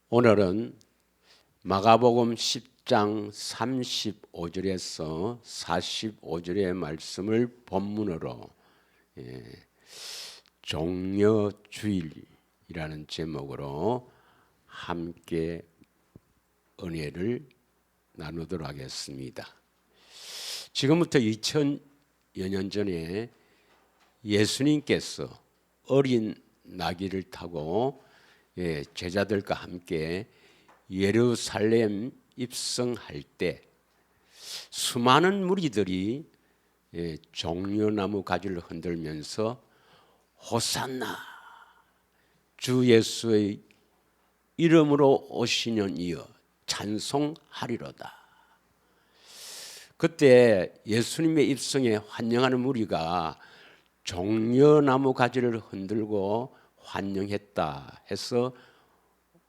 오늘은 마가복음 10장 35절에서 45절의 말씀을 본문으로 종려주일이라는 제목으로 함께 은혜를 나누도록 하겠습니다. 지금부터 2000여 년 전에 예수님께서 어린 나귀를 타고 제자들과 함께 예루살렘 입성할 때 수많은 무리들이 종려나무 가지를 흔들면서 호산나 주 예수의 이름으로 오시는 이여 찬송하리로다. 그때 예수님의 입성에 환영하는 무리가 종려나무 가지를 흔들고 환영했다 해서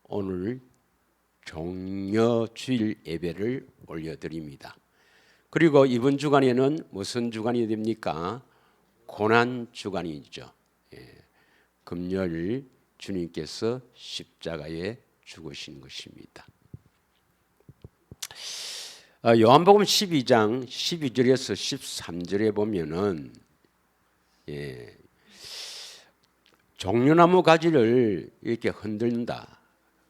오늘 종려주일 예배를 올려드립니다. 그리고 이번 주간에는 무슨 주간이 됩니까? 고난주간이죠. 금요일 주님께서 십자가에 죽으신 것입니다. 요한복음 12장 12절에서 13절에 보면은 종려나무 가지를 이렇게 흔든다.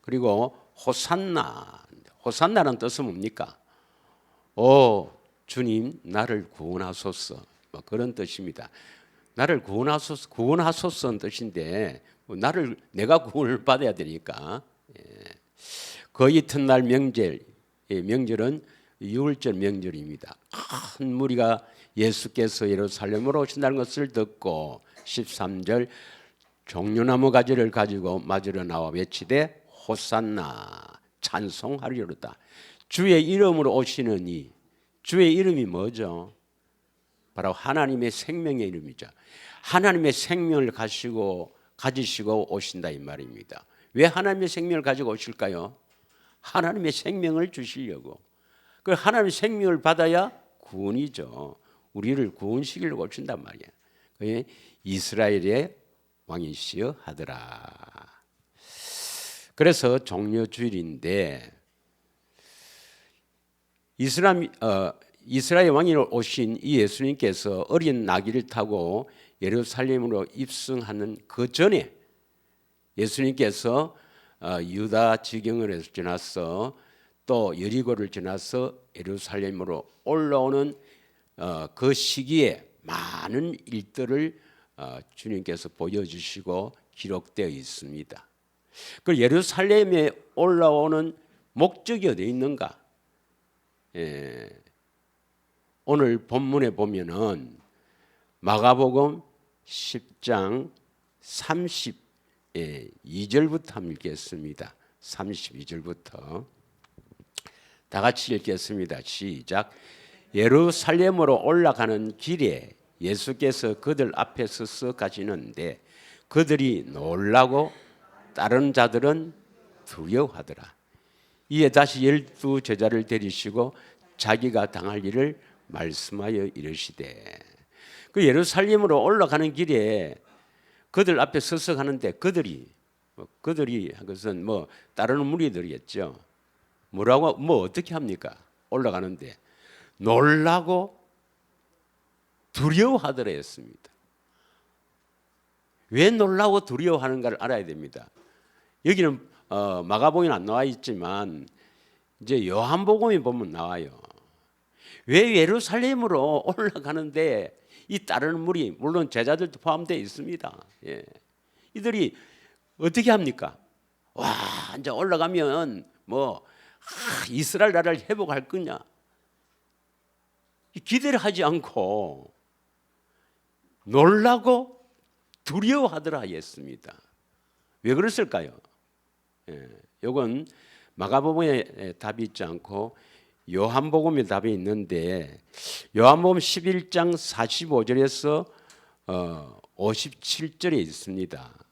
그리고 호산나는 뜻은 뭡니까? 오 주님 나를 구원하소서, 뭐 그런 뜻입니다. 나를 구원하소서는 뜻인데 내가 구원을 받아야 되니까. 그 이튿날 명절은 유월절 명절입니다. 큰 무리가 예수께서 예루살렘으로 오신다는 것을 듣고 13절 종려나무 가지를 가지고 맞으러 나와 외치되 호산나 찬송하리로다. 주의 이름으로 오시는 이 주의 이름이 뭐죠? 바로 하나님의 생명의 이름이죠. 하나님의 생명을 가지시고 오신다 이 말입니다. 왜 하나님의 생명을 가지고 오실까요? 하나님의 생명을 주시려고. 그 하나님의 생명을 받아야 구원이죠. 우리를 구원시키려고 오신단 말이에요. 그게 이스라엘의 왕이시여 하더라. 그래서 종려주일인데 이스라엘 왕으로 오신 이 예수님께서 어린 나귀를 타고 예루살렘으로 입성하는 그 전에 예수님께서 유다 지경을 지나서 또 여리고를 지나서 예루살렘으로 올라오는 그 시기에 많은 일들을 주님께서 보여주시고 기록되어 있습니다. 그 예루살렘에 올라오는 목적이 어디 있는가? 오늘 본문에 보면은 마가복음 10장 32절부터 한번 읽겠습니다. 32절부터 다 같이 읽겠습니다. 시작. 예루살렘으로 올라가는 길에 예수께서 그들 앞에 서서 가시는데 그들이 놀라고 다른 자들은 두려워하더라. 이에 다시 12 제자를 데리시고 자기가 당할 일을 말씀하여 이르시되 그 예루살렘으로 올라가는 길에 그들 앞에 서서 가는데 그들이 그것은 다른 무리들이겠죠. 뭐 어떻게 합니까? 올라가는데 놀라고 두려워하더라 했습니다. 왜 놀라고 두려워하는가를 알아야 됩니다. 여기는 마가복음에는 안 나와 있지만 이제 요한복음에 보면 나와요. 왜 예루살렘으로 올라가는데 이 다른 무리, 물론 제자들도 포함되어 있습니다. 이들이 어떻게 합니까? 와, 이제 올라가면 이스라엘 나라를 회복할 거냐? 기대를 하지 않고 놀라고 두려워하더라 했습니다. 왜 그랬을까요? 이건 마가복음에 답이 있지 않고 요한복음에 답이 있는데 요한복음 11장 45절에서 57절에 있습니다.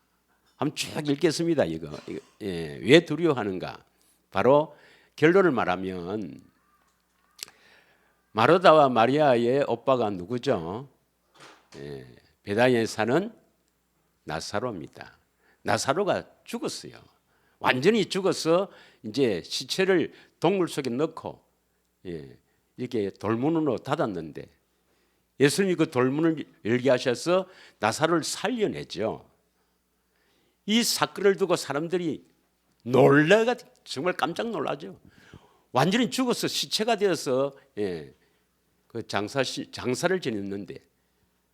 한번 쭉 읽겠습니다. 이거. 왜 두려워하는가? 바로 결론을 말하면 마르다와 마리아의 오빠가 누구죠? 베다니에 사는 나사로입니다. 나사로가 죽었어요. 완전히 죽어서 이제 시체를 동굴 속에 넣고 이렇게 돌문으로 닫았는데 예수님이 그 돌문을 열게 하셔서 나사로를 살려내죠. 이 사건을 두고 사람들이 놀래가 정말 깜짝 놀라죠. 완전히 죽어서 시체가 되어서 그 장사를 지냈는데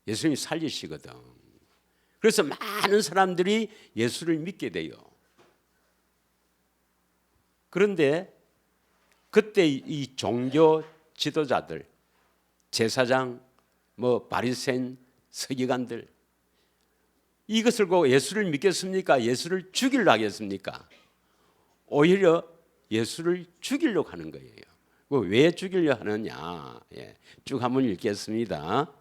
예수님이 살리시거든. 그래서 많은 사람들이 예수를 믿게 돼요. 그런데 그때 이 종교 지도자들, 제사장, 바리새인, 서기관들 이것을 보고 예수를 믿겠습니까? 예수를 죽이려고 하겠습니까? 오히려 예수를 죽이려고 하는 거예요. 왜 죽이려 하느냐? 쭉 한번 읽겠습니다.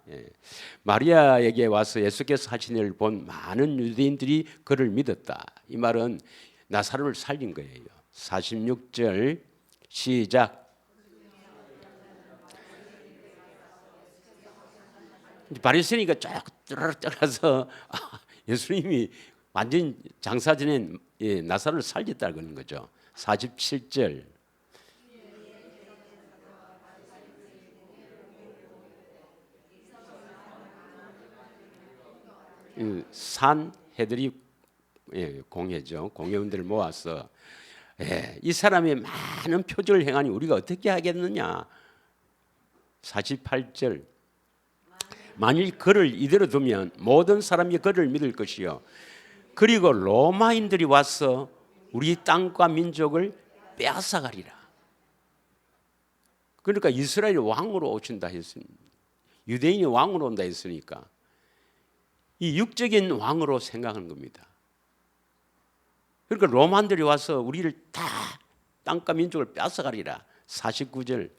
마리아에게 와서 예수께서 하신 일을 본 많은 유대인들이 그를 믿었다. 이 말은 나사로를 살린 거예요. 46절 시작. 바리새인이가 쫙 들어서 예수님이 완전 장사 지낸 나사로를 살렸다 그러는 거죠. 47절 산 해들이 공회죠. 공회원들을 모아서 이 사람이 많은 표적을 행하니 우리가 어떻게 하겠느냐. 48절 만일 그를 이대로 두면 모든 사람이 그를 믿을 것이요 그리고 로마인들이 와서 우리 땅과 민족을 빼앗아가리라. 그러니까 이스라엘이 왕으로 오신다 했습니다. 유대인이 왕으로 온다 했으니까 이 육적인 왕으로 생각하는 겁니다. 그러니까 로마인들이 와서 우리를 다 땅과 민족을 빼앗아가리라. 49절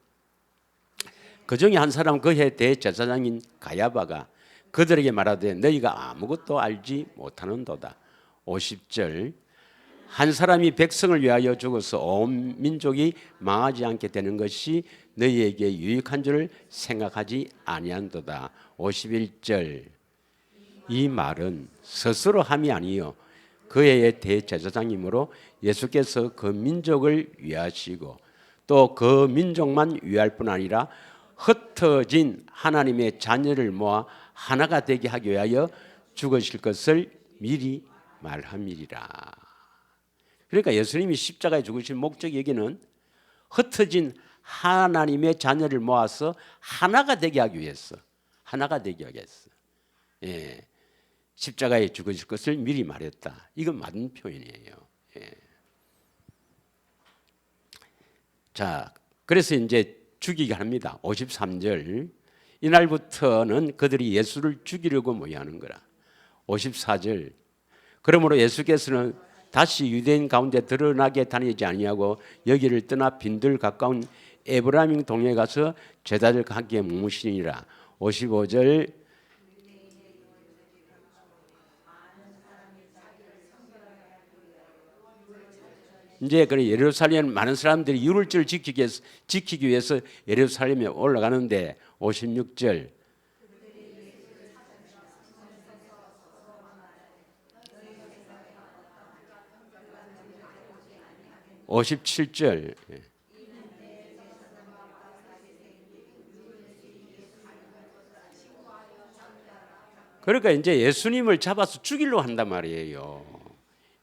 그 중에 한 사람 그 해 대제사장인 가야바가 그들에게 말하되 너희가 아무것도 알지 못하는도다. 50절 한 사람이 백성을 위하여 죽어서 온 민족이 망하지 않게 되는 것이 너희에게 유익한 줄을 생각하지 아니한도다. 51절 이 말은 스스로 함이 아니요 그 해의 대제사장이므로 예수께서 그 민족을 위하시고 또 그 민족만 위할 뿐 아니라 흩어진 하나님의 자녀를 모아 하나가 되게 하기 위하여 죽으실 것을 미리 말함이리라. 그러니까 예수님이 십자가에 죽으신 목적 여기는 흩어진 하나님의 자녀를 모아서 하나가 되게 하기 위해서 하나가 되게 하기 위해서 십자가에 죽으실 것을 미리 말했다. 이건 맞는 표현이에요. 자, 그래서 이제 죽이게 합니다. 53절 이날부터는 그들이 예수를 죽이려고 모여하는 거라. 54절 그러므로 예수께서는 다시 유대인 가운데 드러나게 다니지 아니하고 여기를 떠나 빈들 가까운 에브라임 동네에 가서 제자들과 함께 묵으시니라. 55절 이제 그래 예루살렘 많은 사람들이 유월절을 지키기 위해서 예루살렘에 올라가는데 56절 57절 그러니까 이제 예수님을 잡아서 죽이려고 한단 말이에요.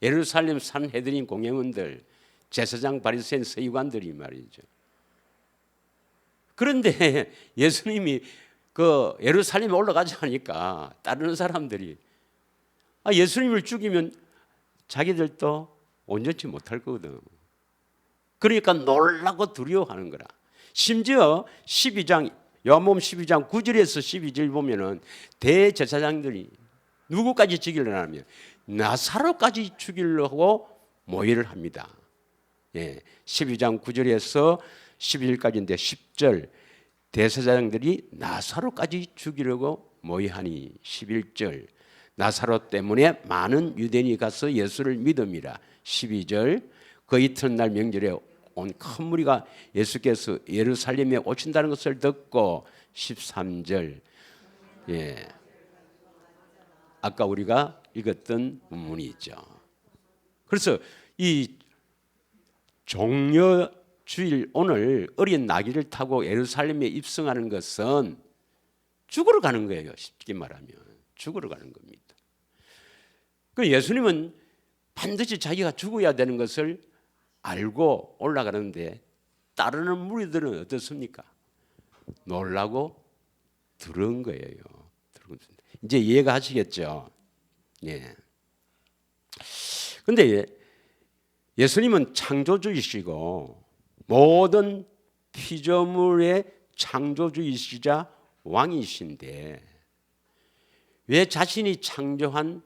예루살렘 산헤드린 공회원들, 제사장 바리새인 서기관들이 말이죠. 그런데 예수님이 그 예루살렘에 올라가지 않으니까 다른 사람들이 예수님을 죽이면 자기들도 온전치 못할 거거든. 그러니까 놀라고 두려워하는 거라. 심지어 12장 요한복음 12장 9절에서 12절 보면은 대제사장들이 누구까지 죽이려고 하면 나사로까지 죽이려고 모의를 합니다. 12장 9절에서 11절까지인데 10절 대제사장들이 나사로까지 죽이려고 모의하니 11절 나사로 때문에 많은 유대인이 가서 예수를 믿음이라. 12절 그 이튿날 명절에 온 큰 무리가 예수께서 예루살렘에 오신다는 것을 듣고 13절 아까 우리가 읽었던 본문이 있죠. 그래서 이 종려주일 오늘 어린 나귀를 타고 예루살렘에 입성하는 것은 죽으러 가는 거예요. 쉽게 말하면 죽으러 가는 겁니다. 그 예수님은 반드시 자기가 죽어야 되는 것을 알고 올라가는데 따르는 무리들은 어떻습니까? 놀라고 들은 거예요. 이제 이해가 하시겠죠? 예. 근데 예수님은 창조주이시고 모든 피조물의 창조주이시자 왕이신데 왜 자신이 창조한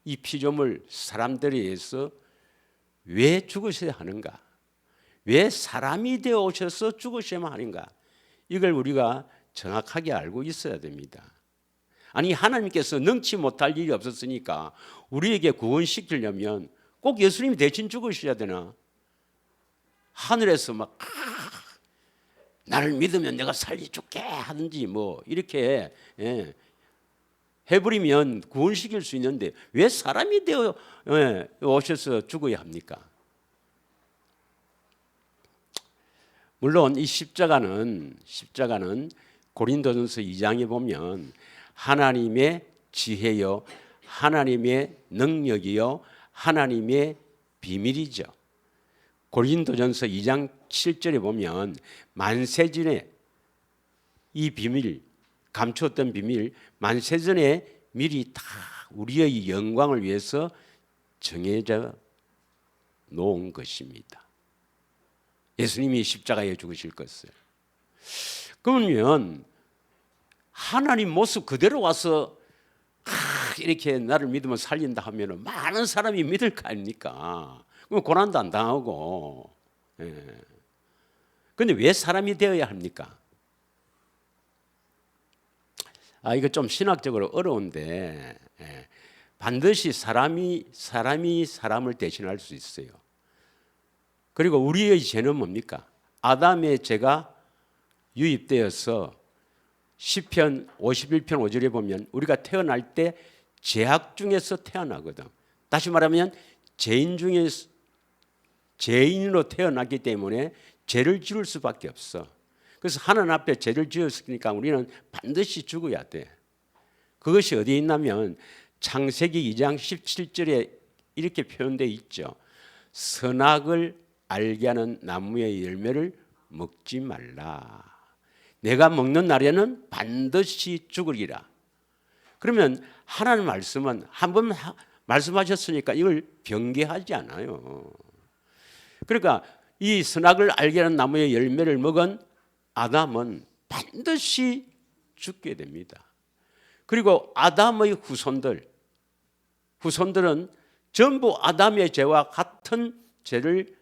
이 피조물 사람들에 의해서 왜 죽으셔야 하는가? 왜 사람이 되어 오셔서 죽으셔야만 하는가? 이걸 우리가 정확하게 알고 있어야 됩니다. 아니 하나님께서 능치 못할 일이 없었으니까 우리에게 구원시키려면 꼭 예수님이 대신 죽으셔야 되나? 하늘에서 막 나를 믿으면 내가 살려줄게 하든지 뭐 이렇게 해버리면 구원시킬 수 있는데 왜 사람이 되어 오셔서 죽어야 합니까? 물론 이 십자가는 고린도전서 2장에 보면 하나님의 지혜요, 하나님의 능력이요, 하나님의 비밀이죠. 고린도전서 2장 7절에 보면 만세전에 이 비밀, 감추었던 비밀, 만세전에 미리 다 우리의 영광을 위해서 정해져 놓은 것입니다. 예수님이 십자가에 죽으실 것을. 그러면 하나님 모습 그대로 와서 이렇게 나를 믿으면 살린다 하면 많은 사람이 믿을 거 아닙니까? 그럼 고난도 안 당하고. 그런데 왜 사람이 되어야 합니까? 이거 좀 신학적으로 어려운데 반드시 사람이 사람을 대신할 수 있어요. 그리고 우리의 죄는 뭡니까? 아담의 죄가 유입되어서 시편 51편 5절에 보면 우리가 태어날 때 죄악 중에서 태어나거든. 다시 말하면 죄인으로 태어났기 때문에 죄를 지을 수밖에 없어. 그래서 하나님 앞에 죄를 지었으니까 우리는 반드시 죽어야 돼. 그것이 어디에 있냐면 창세기 2장 17절에 이렇게 표현되어 있죠. 선악을 알게 하는 나무의 열매를 먹지 말라. 내가 먹는 날에는 반드시 죽으리라. 그러면 하나님 말씀은 한 번 말씀하셨으니까 이걸 변개하지 않아요. 그러니까 이 선악을 알게 하는 나무의 열매를 먹은 아담은 반드시 죽게 됩니다. 그리고 아담의 후손들은 전부 아담의 죄와 같은 죄를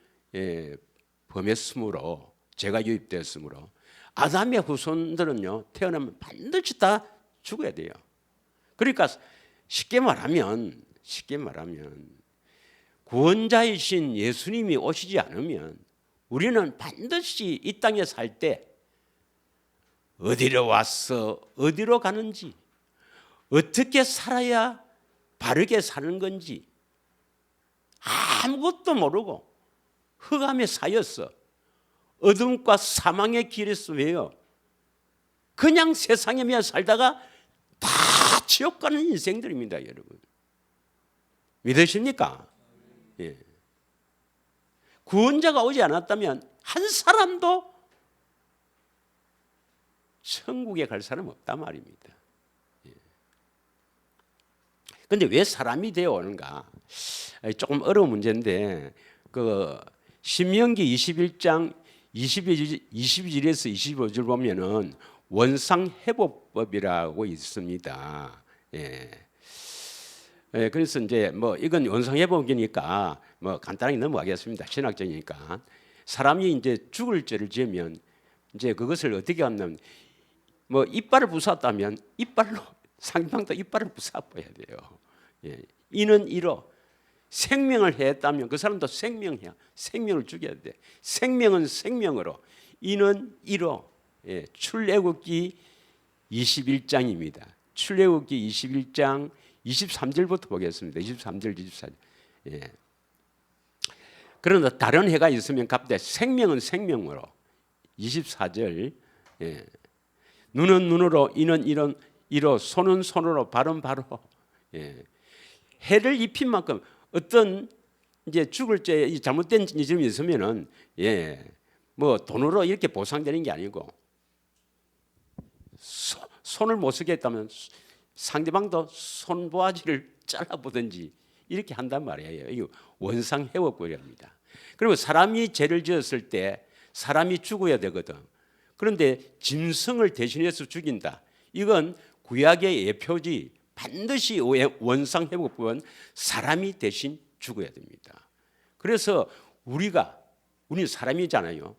범했으므로, 죄가 유입되었으므로 아담의 후손들은요 태어나면 반드시 다 죽어야 돼요. 그러니까 쉽게 말하면 구원자이신 예수님이 오시지 않으면 우리는 반드시 이 땅에 살 때 어디로 왔어, 어디로 가는지, 어떻게 살아야 바르게 사는 건지 아무것도 모르고 흑암에 사였어. 어둠과 사망의 길에서 왜요? 그냥 세상에만 살다가 다 지옥 가는 인생들입니다, 여러분. 믿으십니까? 예. 구원자가 오지 않았다면 한 사람도 천국에 갈 사람 없단 말입니다. 그런데 왜 사람이 되어 오는가? 조금 어려운 문제인데 그 신명기 21장 22절에서 25절 보면은 원상회복법이라고 있습니다. 그래서 이제 뭐 이건 원상회복이니까 뭐 간단하게 넘어가겠습니다. 신학적이니까 사람이 이제 죽을 죄를 지으면 이제 그것을 어떻게 하냐면 뭐 이빨을 부쉈다면 이빨로 상대방도 이빨을 부숴버려야 돼요. 이는 이로 생명을 했다면 그 사람도 생명을 죽여야 돼. 생명은 생명으로, 이는 이로. 출애굽기 21장입니다. 출애굽기 21장 23절부터 보겠습니다. 23절, 24절. 그러나 다른 해가 있으면 갚되 생명은 생명으로. 24절. 예. 눈은 눈으로, 이는 이로, 손은 손으로, 발은 발로. 예. 해를 입힌 만큼 어떤 이제 죽을 때 잘못된 점이 있으면은 예. 뭐 돈으로 이렇게 보상되는 게 아니고 손을 못 쓰게 했다면 상대방도 손바지를 잘라보든지 이렇게 한단 말이에요. 이거 원상 회복법이랍니다. 그리고 사람이 죄를 지었을 때 사람이 죽어야 되거든. 그런데 짐승을 대신해서 죽인다. 이건 구약의 예표지. 반드시 원상 회복법은 사람이 대신 죽어야 됩니다. 그래서 우리는 사람이잖아요.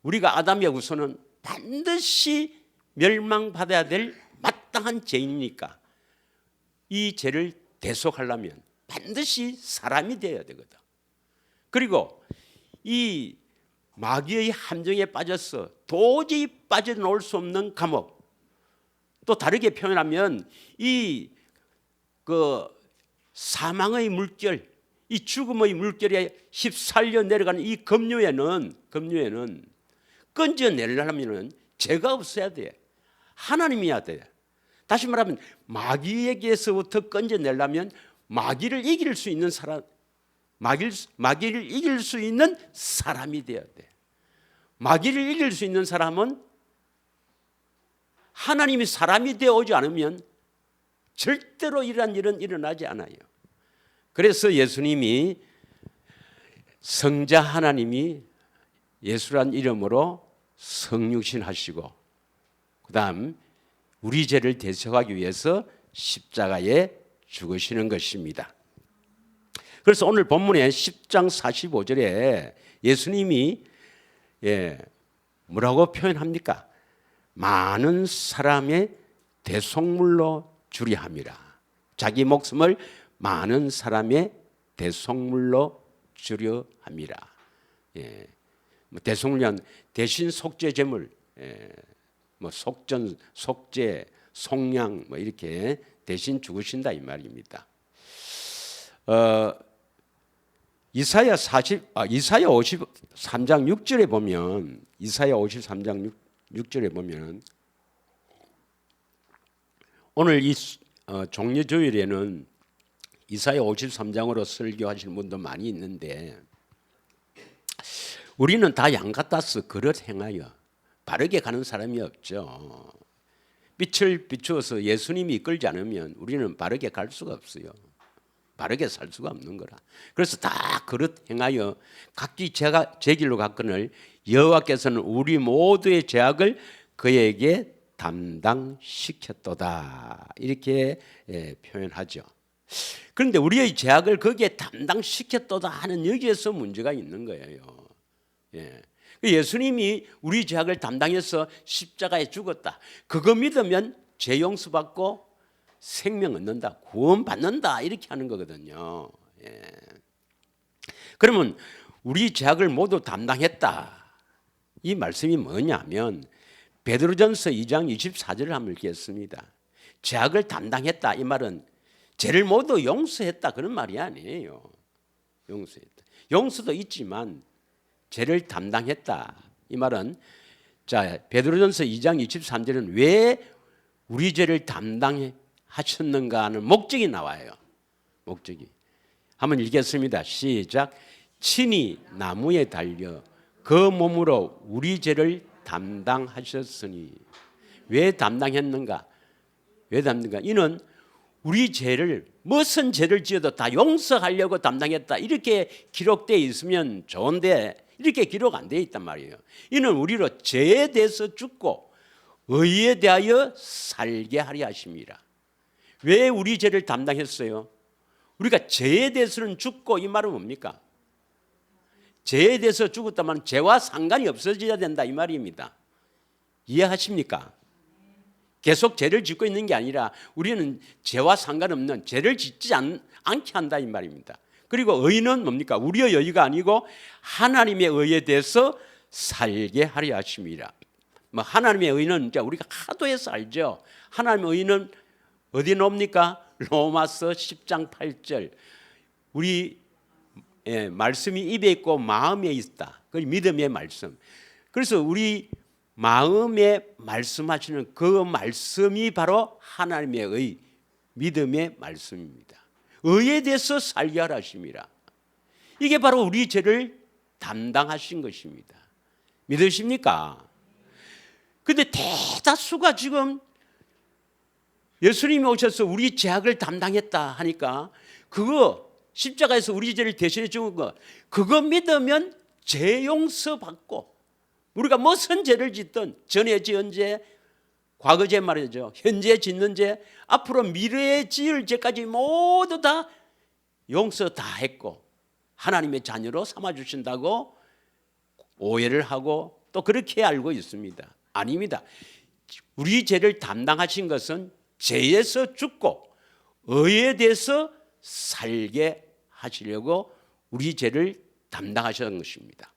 우리가 아담의 후손은 반드시 멸망받아야 될 마땅한 죄인이니까 이 죄를 대속하려면 반드시 사람이 되어야 되거든. 그리고 이 마귀의 함정에 빠져서 도저히 빠져나올 수 없는 감옥, 또 다르게 표현하면 이 사망의 물결, 이 죽음의 물결에 휩쓸려 내려가는 이 급류에는 건져내려면 죄가 없어야 돼. 하나님이어야 돼. 다시 말하면 마귀에게서부터 건져내려면 마귀를 이길 수 있는 사람, 마귀를 이길 수 있는 사람이 되어야 돼. 마귀를 이길 수 있는 사람은 하나님이 사람이 되어 오지 않으면 절대로 이러한 일은 일어나지 않아요. 그래서 예수님이 성자 하나님이 예수란 이름으로 성육신 하시고 그다음 우리 죄를 대속하기 위해서 십자가에 죽으시는 것입니다. 그래서 오늘 본문의 10장 45절에 예수님이 뭐라고 표현합니까? 많은 사람의 대속물로 주려 함이라. 자기 목숨을 많은 사람의 대속물로 주려 함이라. 대속물은 대신 속죄 제물, 뭐 속전, 속죄, 속량 뭐 이렇게 대신 죽으신다 이 말입니다. 이사야 53장 6절에 보면 이사야 53장 6절에 보면 오늘 이 종려주일에는 이사야 53장으로 설교하시는 분도 많이 있는데 우리는 다 양 같아서 그릇 행하여 바르게 가는 사람이 없죠. 빛을 비추어서 예수님이 이끌지 않으면 우리는 바르게 갈 수가 없어요. 바르게 살 수가 없는 거라. 그래서 다 그릇 행하여 각기 제 길로 갔거늘 여호와께서는 우리 모두의 죄악을 그에게 담당시켰도다. 이렇게 표현하죠. 그런데 우리의 죄악을 거기에 담당시켰도다 하는 여기에서 문제가 있는 거예요. 예수님이 우리 죄악을 담당해서 십자가에 죽었다. 그거 믿으면 죄 용서받고 생명 얻는다, 구원 받는다 이렇게 하는 거거든요. 그러면 우리 죄악을 모두 담당했다. 이 말씀이 뭐냐면 베드로전서 2장 24절을 한번 읽겠습니다. 죄악을 담당했다 이 말은 죄를 모두 용서했다 그런 말이 아니에요. 용서했다. 용서도 있지만 죄를 담당했다 이 말은 자 베드로전서 2장 23절은 왜 우리 죄를 담당하셨는가 하는 목적이 나와요. 목적이. 한번 읽겠습니다. 시작. 친히 나무에 달려 그 몸으로 우리 죄를 담당하셨으니. 왜 담당했는가? 왜 담당했는가? 이는 우리 죄를 무슨 죄를 지어도 다 용서하려고 담당했다 이렇게 기록되어 있으면 좋은데 이렇게 기록 안 되어 있단 말이에요. 이는 우리로 죄에 대해서 죽고 의에 대하여 살게 하려 하심이라. 왜 우리 죄를 담당했어요? 우리가 죄에 대해서는 죽고 이 말은 뭡니까? 죄에 대해서 죽었다면 죄와 상관이 없어져야 된다 이 말입니다. 이해하십니까? 계속 죄를 짓고 있는 게 아니라 우리는 죄와 상관없는 죄를 짓지 않게 한다 이 말입니다. 그리고 의는 뭡니까? 우리의 의가 아니고 하나님의 의에 대해서 살게 하려 하심이라. 뭐 하나님의 의는 이제 우리가 하도해서 알죠. 하나님의 의는 어디 나옵니까? 로마서 10장 8절. 우리 말씀이 입에 있고 마음에 있다. 그 믿음의 말씀. 그래서 우리 마음에 말씀하시는 그 말씀이 바로 하나님의 믿음의 말씀입니다. 의에 대해서 살게 하라 하심이라. 이게 바로 우리 죄를 담당하신 것입니다. 믿으십니까? 근데 대다수가 지금 예수님이 오셔서 우리 죄악을 담당했다 하니까 그거 십자가에서 우리 죄를 대신해 죽은 거 그거 믿으면 죄 용서 받고 우리가 무슨 죄를 짓든 전에 지은 죄, 과거 죄 말이죠. 현재 짓는 죄, 앞으로 미래에 지을 죄까지 모두 다 용서 다 했고 하나님의 자녀로 삼아주신다고 오해를 하고 또 그렇게 알고 있습니다. 아닙니다. 우리 죄를 담당하신 것은 죄에서 죽고 의에 대해서 살게 하시려고 우리 죄를 담당하셨던 것입니다.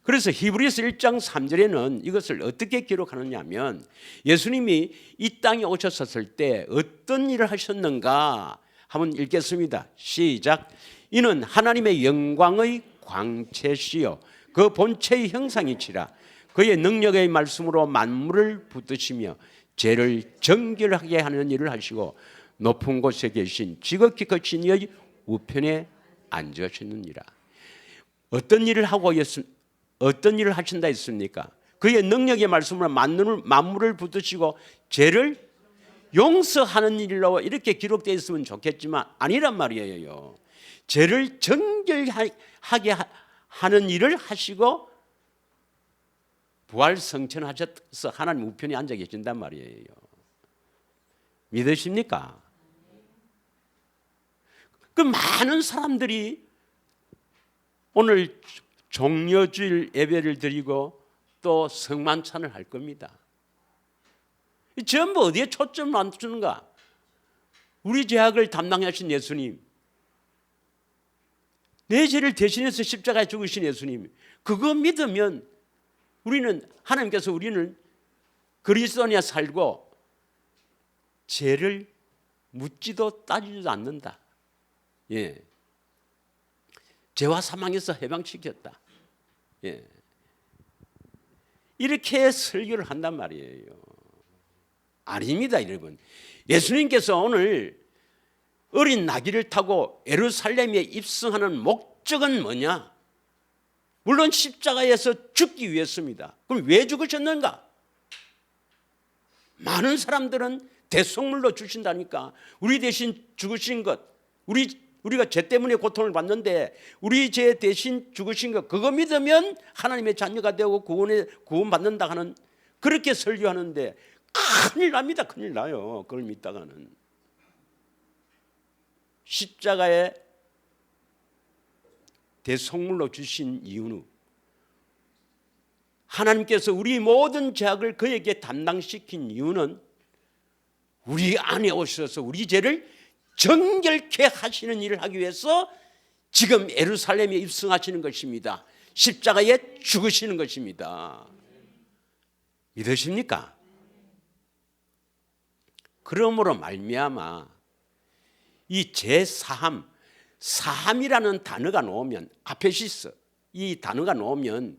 그래서 히브리서 1장 3절에는 이것을 어떻게 기록하느냐 하면 예수님이 이 땅에 오셨을 때 어떤 일을 하셨는가 한번 읽겠습니다. 시작. 이는 하나님의 영광의 광채시요 그 본체의 형상이시라. 그의 능력의 말씀으로 만물을 붙드시며 죄를 정결하게 하는 일을 하시고 높은 곳에 계신 지극히 크신 이의 우편에 앉으시느니라. 어떤 일을 하신다 했습니까? 그의 능력의 말씀으로 만물을 붙드시고 죄를 용서하는 일로 이렇게 기록되어 있으면 좋겠지만 아니란 말이에요. 죄를 정결하게 하는 일을 하시고 부활 성천하셔서 하나님 우편에 앉아 계신단 말이에요. 믿으십니까? 그 많은 사람들이 오늘 종려주일 예배를 드리고 또 성만찬을 할 겁니다. 전부 어디에 초점을 맞추는가? 우리 죄악을 담당하신 예수님, 내 죄를 대신해서 십자가에 죽으신 예수님, 그거 믿으면 하나님께서 우리는 그리스도 안에 살고 죄를 묻지도 따지지도 않는다. 예. 죄와 사망에서 해방시켰다. 예. 이렇게 설교를 한단 말이에요. 아닙니다, 여러분. 예수님께서 오늘 어린 나귀를 타고 예루살렘에 입성하는 목적은 뭐냐? 물론 십자가에서 죽기 위해서입니다. 그럼 왜 죽으셨는가? 많은 사람들은 대속물로 주신다니까. 우리 대신 죽으신 것, 우리가 죄 때문에 고통을 받는데 우리 죄 대신 죽으신 것, 그거 믿으면 하나님의 자녀가 되고 구원받는다 하는 그렇게 설교하는데 큰일 납니다. 큰일 나요. 그걸 믿다가는. 십자가에 대속물로 주신 이유는 하나님께서 우리 모든 죄악을 그에게 담당시킨 이유는 우리 안에 오셔서 우리 죄를 정결케 하시는 일을 하기 위해서 지금 예루살렘에 입성하시는 것입니다. 십자가에 죽으시는 것입니다. 믿으십니까? 그러므로 말미암아 이 제사함, 사함이라는 단어가 나오면 아페시스 이 단어가 나오면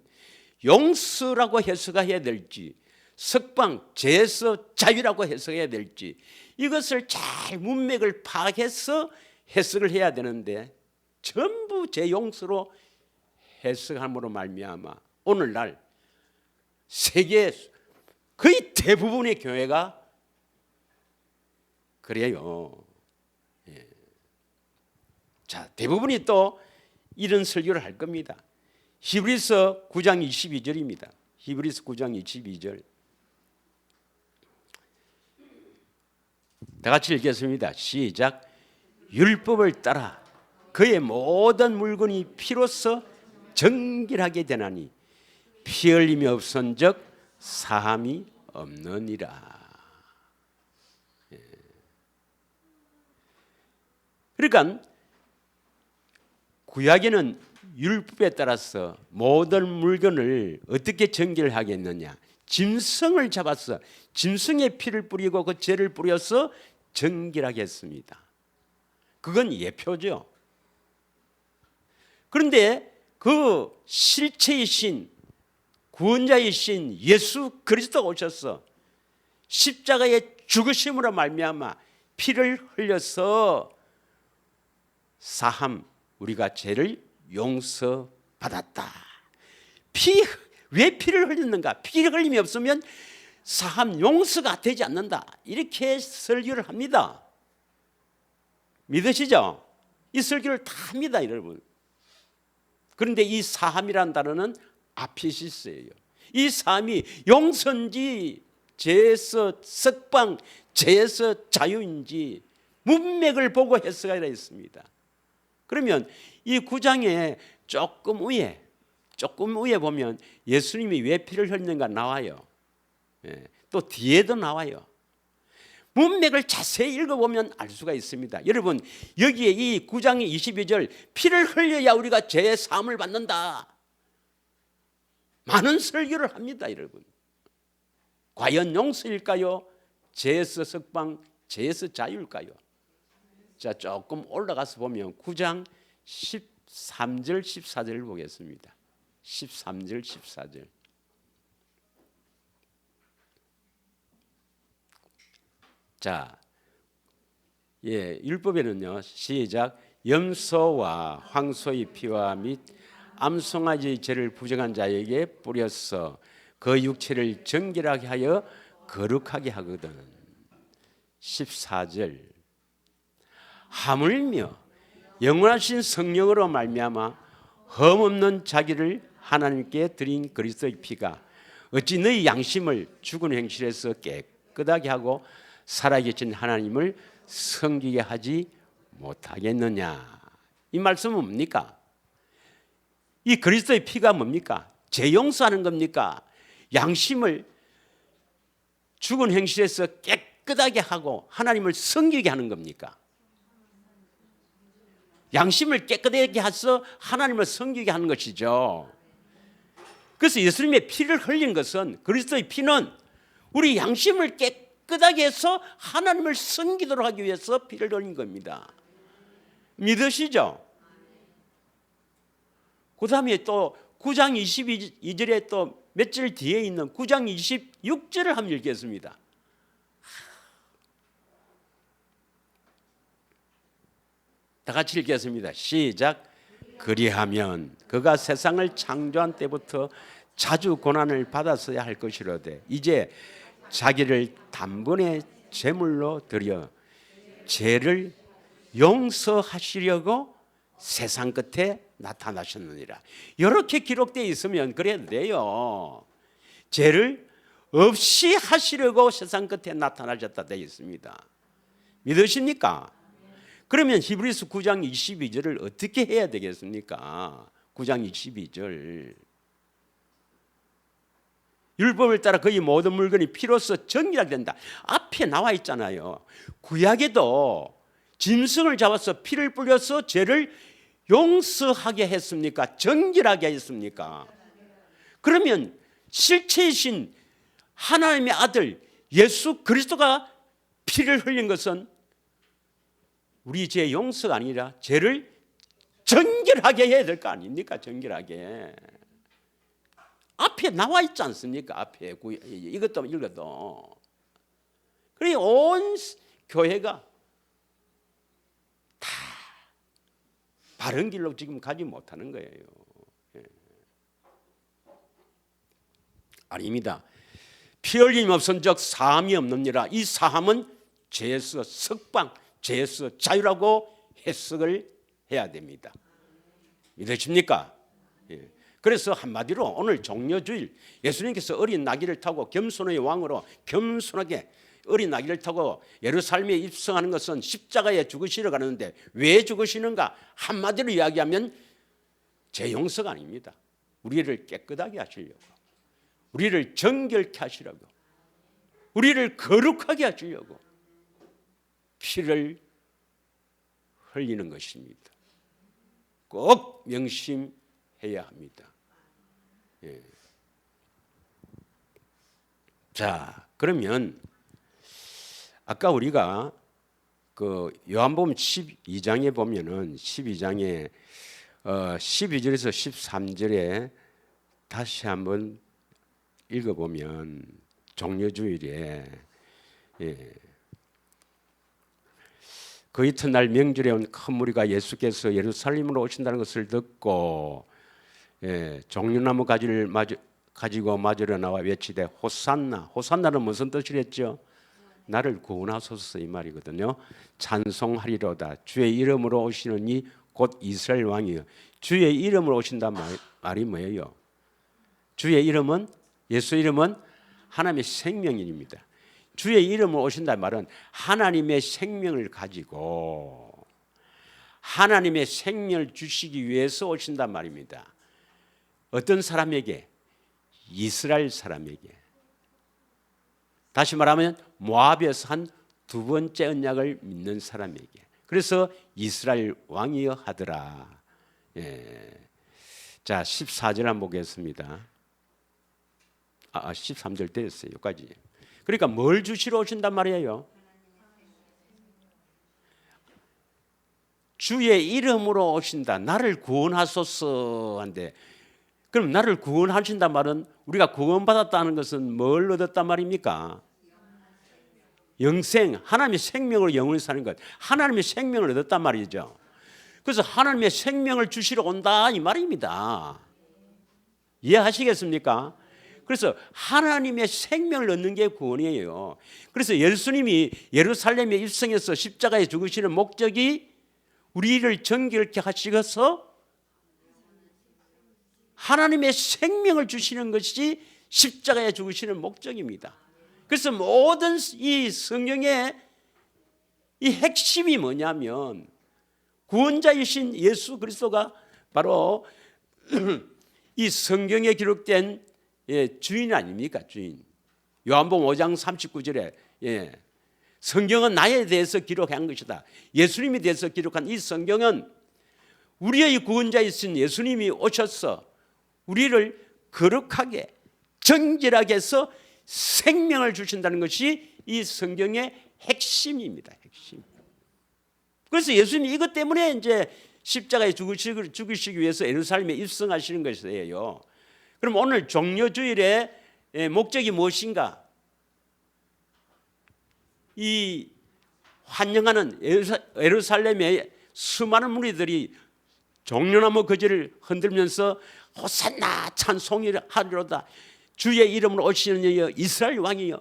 용서라고 해석해야 될지 석방, 제서, 자유라고 해석해야 될지 이것을 잘 문맥을 파악해서 해석을 해야 되는데 전부 제 용서로 해석함으로 말미암아 오늘날 세계 거의 대부분의 교회가 그래요. 예. 자, 대부분이 또 이런 설교를 할 겁니다. 히브리서 9장 22절입니다. 히브리서 9장 22절. 다 같이 읽겠습니다. 시작. 율법을 따라 그의 모든 물건이 피로써 정결하게 되나니 피 흘림이 없은즉 사함이 없느니라. 그러니까 구약에는 율법에 따라서 모든 물건을 어떻게 정결하겠느냐, 짐승을 잡아서 짐승의 피를 뿌리고 그 죄를 뿌려서 정결하게 했습니다. 그건 예표죠. 그런데 그 실체이신 구원자이신 예수 그리스도가 오셔서 십자가의 죽으심으로 말미암아 피를 흘려서 사함, 우리가 죄를 용서받았다. 왜 피를 흘리는가? 피를 흘림이 없으면 사함 용서가 되지 않는다. 이렇게 설교를 합니다. 믿으시죠? 이 설교를 다 합니다, 여러분. 그런데 이 사함이라는 단어는 아피시스예요. 이 사함이 용서인지 죄에서 석방, 죄에서 자유인지 문맥을 보고 해석하라 했습니다. 그러면 이 9장에 조금 위에 보면 예수님이 왜 피를 흘리는가 나와요. 또 뒤에도 나와요. 문맥을 자세히 읽어보면 알 수가 있습니다. 여러분, 여기에 이 9장의 22절 피를 흘려야 우리가 죄의 사함을 받는다. 많은 설교를 합니다, 여러분. 과연 용서일까요? 죄에서 석방, 죄에서 자유일까요? 자, 조금 올라가서 보면 9장 13절, 14절을 보겠습니다. 13절, 14절. 자, 율법에는요, 시작. 염소와 황소의 피와 및 암송아지 죄를 부정한 자에게 뿌려서 그 육체를 정결하게 하여 거룩하게 하거든. 14절. 하물며 영원하신 성령으로 말미암아 흠없는 자기를 하나님께 드린 그리스도의 피가 어찌 너희 양심을 죽은 행실에서 깨끗하게 하고 살아계신 하나님을 섬기게 하지 못하겠느냐. 이 말씀은 뭡니까? 이 그리스도의 피가 뭡니까? 죄 용서하는 겁니까? 양심을 죽은 행실에서 깨끗하게 하고 하나님을 섬기게 하는 겁니까? 양심을 깨끗하게 해서 하나님을 섬기게 하는 것이죠. 그래서 예수님의 피를 흘린 것은, 그리스도의 피는 우리 양심을 깨끗하게 해서 하나님을 섬기도록 하기 위해서 피를 흘린 겁니다. 믿으시죠? 그 다음에 또 9장 22절에 또 몇 절 뒤에 있는 9장 26절을 한번 읽겠습니다. 다 같이 읽겠습니다. 시작. 그리하면 그가 세상을 창조한 때부터 자주 고난을 받았어야 할 것이로되 이제 자기를 단번에 제물로 드려 죄를 용서하시려고 세상 끝에 나타나셨느니라. 이렇게 기록되어 있으면 그래도 돼요. 죄를 없이 하시려고 세상 끝에 나타나셨다 되어 있습니다. 믿으십니까? 그러면 히브리서 9장 22절을 어떻게 해야 되겠습니까? 9장 22절. 율법을 따라 거의 모든 물건이 피로써 정결하게 된다. 앞에 나와 있잖아요. 구약에도 짐승을 잡아서 피를 뿌려서 죄를 용서하게 했습니까? 정결하게 했습니까? 그러면 실체이신 하나님의 아들 예수 그리스도가 피를 흘린 것은 우리 죄 용서가 아니라 죄를 정결하게 해야 될 거 아닙니까? 정결하게. 앞에 나와 있지 않습니까? 앞에 이것도 읽어도. 그래 온 교회가 다 바른 길로 지금 가지 못하는 거예요. 아닙니다. 피 흘림 없은즉 사함이 없느니라. 이 사함은 죄에서 석방, 죄에서 자유라고 해석을 해야 됩니다. 믿으십니까? 그래서 한마디로 오늘 종려주일 예수님께서 어린 나귀를 타고 겸손의 왕으로 겸손하게 어린 나귀를 타고 예루살렘에 입성하는 것은 십자가에 죽으시러 가는데 왜 죽으시는가? 한마디로 이야기하면 죄 용서가 아닙니다. 우리를 깨끗하게 하시려고, 우리를 정결케 하시려고, 우리를 거룩하게 하시려고 피를 흘리는 것입니다. 꼭 명심해야 합니다. 예. 자, 그러면 아까 우리가 그 요한복음 12장에 보면은 12장에 12절에서 13절에 다시 한번 읽어보면 종려주일에 그 이튿날 명절에 온 큰 무리가 예수께서 예루살렘으로 오신다는 것을 듣고 종려나무 가지를 가지고 맞으러 나와 외치되 호산나. 호산나는 무슨 뜻이랬죠? 나를 구원하소서 이 말이거든요. 찬송하리로다. 주의 이름으로 오시는 이 곧 이스라엘 왕이요. 주의 이름으로 오신다는 말이 뭐예요? 주의 이름은, 예수 이름은 하나님의 생명입니다. 주의 이름으로 오신다는 말은 하나님의 생명을 가지고 하나님의 생명을 주시기 위해서 오신단 말입니다. 어떤 사람에게? 이스라엘 사람에게. 다시 말하면 모압에서 한 두 번째 언약을 믿는 사람에게. 그래서 이스라엘 왕이여 하더라. 자, 14절 한번 보겠습니다. 13절 됐어요. 여기까지. 그러니까 뭘 주시러 오신단 말이에요? 주의 이름으로 오신다. 나를 구원하소서 한데, 그럼 나를 구원하신단 말은 우리가 구원받았다는 것은 뭘 얻었단 말입니까? 영생, 하나님의 생명으로 영원히 사는 것. 하나님의 생명을 얻었단 말이죠. 그래서 하나님의 생명을 주시러 온다 이 말입니다. 이해하시겠습니까? 그래서 하나님의 생명을 얻는 게 구원이에요. 그래서 예수님이 예루살렘에 입성해서 십자가에 죽으시는 목적이 우리를 정결케 하시고서 하나님의 생명을 주시는 것이 십자가에 죽으시는 목적입니다. 그래서 모든 이 성경의 이 핵심이 뭐냐면 구원자이신 예수 그리스도가 바로 이 성경에 기록된 주인 아닙니까? 주인. 요한복음 5장 39절에 성경은 나에 대해서 기록한 것이다. 예수님에 대해서 기록한 이 성경은 우리의 구원자이신 예수님이 오셔서 우리를 거룩하게 정결하게 해서 생명을 주신다는 것이 이 성경의 핵심입니다. 핵심. 그래서 예수님이 이것 때문에 이제 십자가에 죽으시기 위해서 예루살렘에 입성하시는 것이에요. 그럼 오늘 종려주일의 목적이 무엇인가? 이 환영하는 예루살렘의 수많은 무리들이 종려나무 거지를 흔들면서 호산나 찬송을 하리로다. 주의 이름으로 오시는 이여 이스라엘 왕이여.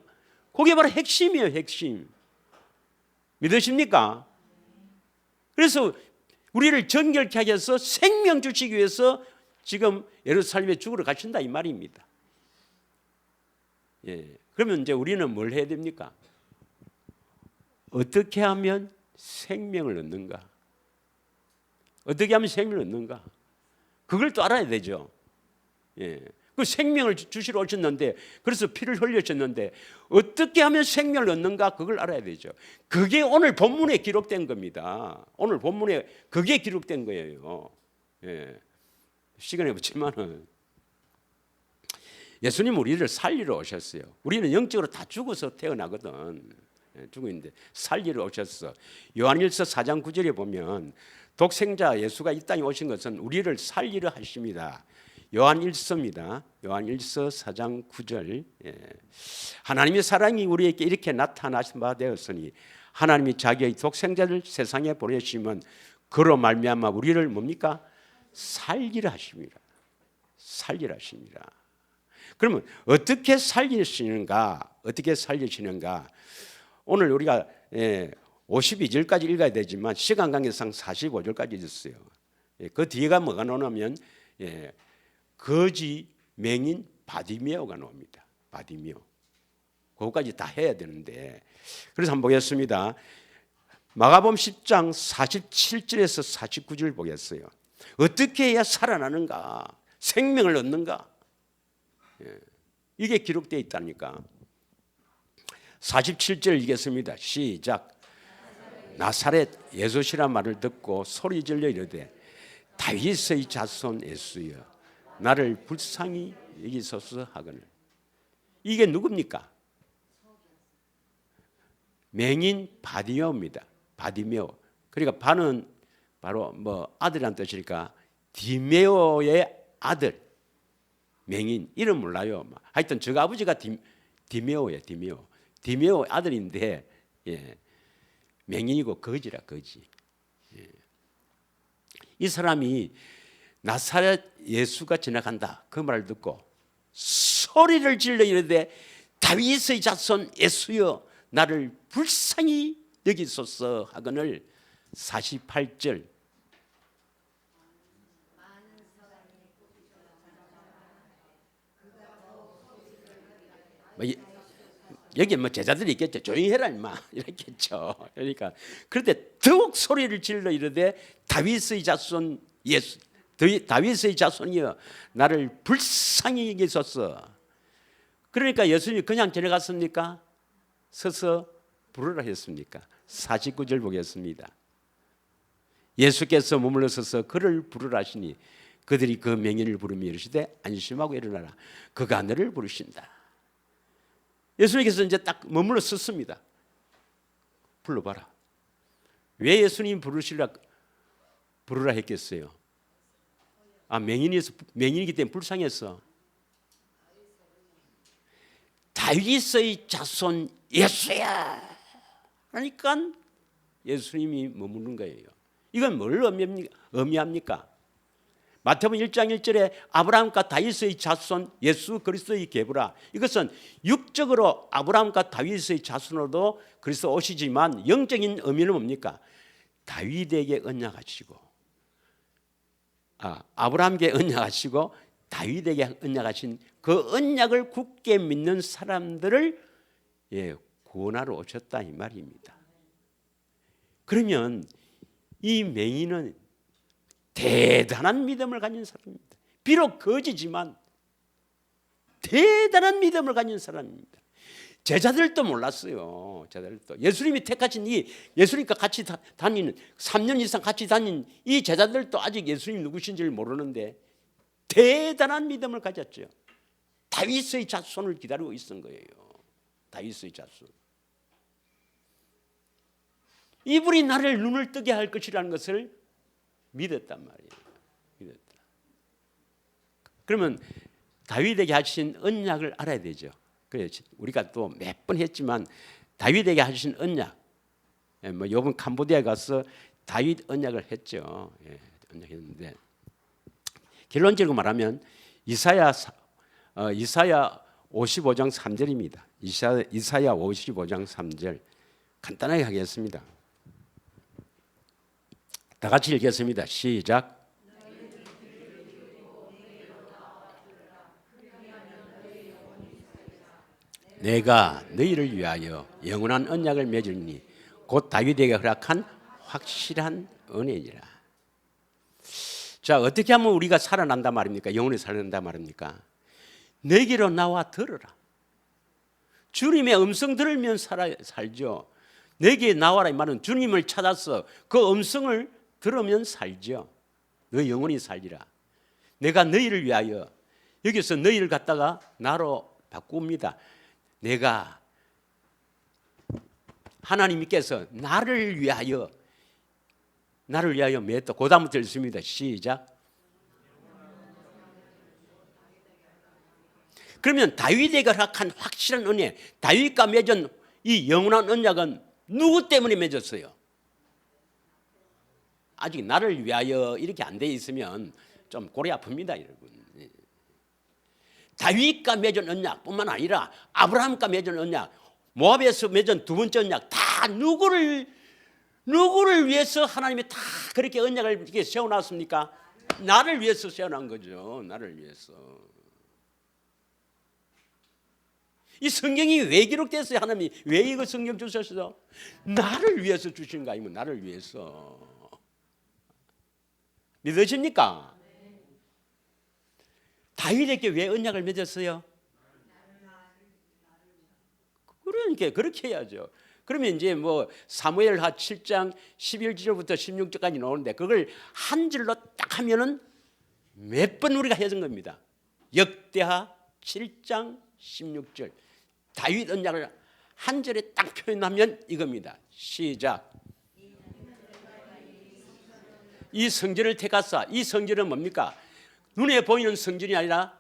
그게 바로 핵심이에요. 핵심. 믿으십니까? 그래서 우리를 정결케 하기 위해서 생명 주시기 위해서 지금 예루살렘에 죽으러 가신다 이 말입니다. 그러면 이제 우리는 뭘 해야 됩니까? 어떻게 하면 생명을 얻는가? 어떻게 하면 생명을 얻는가? 그걸 또 알아야 되죠. 그 생명을 주시러 오셨는데, 그래서 피를 흘리셨는데 어떻게 하면 생명을 얻는가? 그걸 알아야 되죠. 그게 오늘 본문에 기록된 겁니다. 오늘 본문에 그게 기록된 거예요. 시간이 없지만은 예수님 우리를 살리러 오셨어요. 우리는 영적으로 다 죽어서 태어나거든. 죽어 있는데 살리러 오셨어. 요한일서 4장 9절에 보면 독생자 예수가 이 땅에 오신 것은 우리를 살리려 하십니다. 요한일서입니다. 요한일서 4장 9절. 하나님의 사랑이 우리에게 이렇게 나타나신 바 되었으니 하나님이 자기의 독생자를 세상에 보내시면 그로 말미암아 우리를 뭡니까? 살리려 하십니다. 살리려 하십니다. 그러면 어떻게 살리시는가? 어떻게 살리시는가? 오늘 우리가 52절까지 읽어야 되지만 시간 관계상 45절까지 읽었어요. 그 뒤에가 뭐가 나오냐면 거지 맹인 바디메오가 나옵니다. 바디메오. 그거까지 다 해야 되는데, 그래서 한번 보겠습니다. 마가복음 10장 47절에서 49절 보겠어요. 어떻게 해야 살아나는가? 생명을 얻는가? 이게 기록되어 있다니까. 47절 읽겠습니다. 시작. 나사렛 예수시란 말을 듣고 소리 질러 이르되 다윗의 자손 예수여 나를 불쌍히 여기소서 하거늘. 이게 누굽니까? 맹인 바디메오입니다. 바디메오. 그러니까 바는 바로 뭐 아들이란 뜻이니까 디메오의 아들 맹인 이름 몰라요. 하여튼 저 아버지가 디메오예요. 디메오 아들인데 맹인이고 거지라 거지. 이 사람이 나사렛 예수가 지나간다 그 말을 듣고 소리를 질러 이르되 다윗의 자손 예수여 나를 불쌍히 여기소서 하거늘 48절 여기 뭐 제자들이 있겠죠. 조용히 해라 임마 이랬겠죠. 그러니까 그런데 더욱 소리를 질러 이르되 다윗의 자손 예수 다윗의 자손이여 나를 불쌍히 여기소서. 그러니까 예수님이 그냥 지나갔습니까? 서서 부르라 했습니까? 49절 보겠습니다. 예수께서 머물러 서서 그를 부르라 하시니 그들이 그 맹인을 부르며 이르시되 안심하고 일어나라 그가 너를 부르신다. 예수님께서 이제 딱 머물러 섰습니다. 불러봐라. 왜 예수님 부르라 했겠어요? 맹인이기 때문에 불쌍했어. 다윗의 자손 예수야 그러니까 예수님이 머무는 거예요. 이건 뭘 의미합니까? 마태복음 1장 1절에 아브라함과 다윗의 자손 예수 그리스도의 계보라. 이것은 육적으로 아브라함과 다윗의 자손으로도 그리스도 오시지만 영적인 의미는 뭡니까? 다윗에게 언약하시고 아브라함에게 언약하시고 다윗에게 언약하신 그 언약을 굳게 믿는 사람들을 구원하러 오셨다 이 말입니다. 그러면 이 맹인은 대단한 믿음을 가진 사람입니다. 비록 거지지만 대단한 믿음을 가진 사람입니다. 제자들도 몰랐어요. 제자들도 예수님이 택하신 예수님과 같이 다니는 3년 이상 같이 다닌 이 제자들도 아직 예수님 누구신지를 모르는데 대단한 믿음을 가졌죠. 다윗의 자손을 기다리고 있은 거예요. 다윗의 자손. 이분이 나를 눈을 뜨게 할 것이라는 것을 믿었단 말이에요. 믿었다. 그러면 다윗에게 하신 언약을 알아야 되죠. 그래서 우리가 또 몇 번 했지만 다윗에게 하신 언약, 뭐 이번 캄보디아에 가서 다윗 언약을 했죠. 언약했는데 결론적으로 말하면 이사야 55장 3절입니다. 이사야 55장 3절 간단하게 하겠습니다. 다 같이 읽겠습니다. 시작. 내가 너희를 위하여 영원한 언약을 맺으니 곧 다윗에게 허락한 확실한 은혜니라. 자, 어떻게 하면 우리가 살아난다 말입니까? 영원히 살아난다 말입니까? 내게로 나와 들으라. 주님의 음성 들으면 살죠. 내게 나와라 이 말은 주님을 찾아서 그 음성을 들으면 살죠. 너 영원히 살리라. 내가 너희를 위하여 여기서 너희를 갖다가 나로 바꿉니다. 내가 하나님께서 나를 위하여 맺었다. 그 다음부터 읽습니다. 시작. 그러면 다윗에게 허락한 확실한 은혜, 다윗과 맺은 이 영원한 언약은 누구 때문에 맺었어요? 아직 나를 위하여 이렇게 안 돼 있으면 좀 골이 아픕니다, 여러분. 다윗과 맺은 언약뿐만 아니라 아브라함과 맺은 언약, 모압에서 맺은 두 번째 언약, 다 누구를 위해서 하나님이 다 그렇게 언약을 이렇게 세워놨습니까? 나를 위해서 세워난 거죠. 나를 위해서. 이 성경이 왜 기록됐어요? 하나님이 왜 이거 성경 주셨어? 나를 위해서 주신 거 아니면 나를 위해서. 믿으십니까? 다윗에게 왜 언약을 맺었어요? 그러니까 그렇게 해야죠. 그러면 이제 뭐 사무엘하 7장 11절부터 16절까지 나오는데 그걸 한 줄로 딱 하면은 몇 번 우리가 해준 겁니다. 역대하 7장 16절 다윗 언약을 한 절에 딱 표현하면 이겁니다. 시작. 이 성전을 택하사. 이 성전은 뭡니까? 눈에 보이는 성전이 아니라